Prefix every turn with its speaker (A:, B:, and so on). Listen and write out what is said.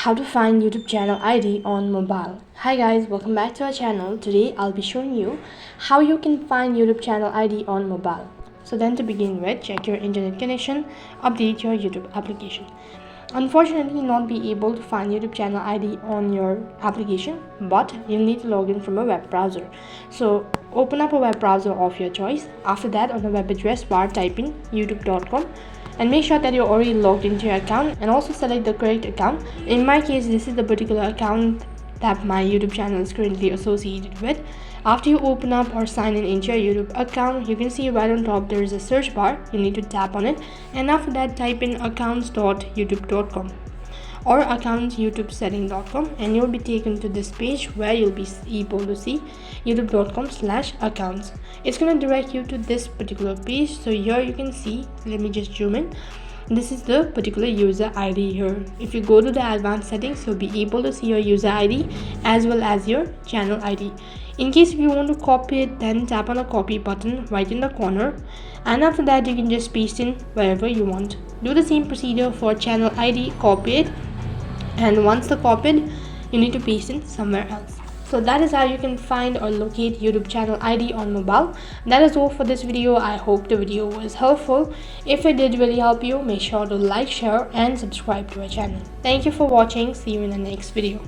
A: How to find YouTube channel ID on mobile. Hi guys, welcome back to our channel. Today I'll be showing you how you can find YouTube channel ID on mobile. So then to begin with, check your internet connection, update your YouTube application. Unfortunately, you'll not be able to find YouTube channel ID on your application, but you'll need to log in from a web browser. So open up a web browser of your choice. After that, on the web address bar, type in youtube.com and make sure that you're already logged into your account, and also select the correct account. In my case, this is the particular account that my YouTube channel is currently associated with. After you open up or sign in into your YouTube account, you can see right on top there is a search bar. You need to tap on it, and after that type in accounts.youtube.com or account.youtubesetting.com, and you'll be taken to this page where you'll be able to see youtube.com/accounts. It's going to direct you to this particular page. So here you can see, let me just zoom in. This is the particular user ID here. If you go to the advanced settings, you'll be able to see your user ID as well as your channel ID. In case if you want to copy it, then tap on the copy button right in the corner, and after that you can just paste in wherever you want. Do the same procedure for channel ID, copy it, and once the copied, you need to paste in somewhere else. So that is how you can find or locate YouTube channel ID on mobile. That is all for this video. I hope the video was helpful. If it did really help you, make sure to like, share and subscribe to our channel. Thank you for watching. See you in the next video.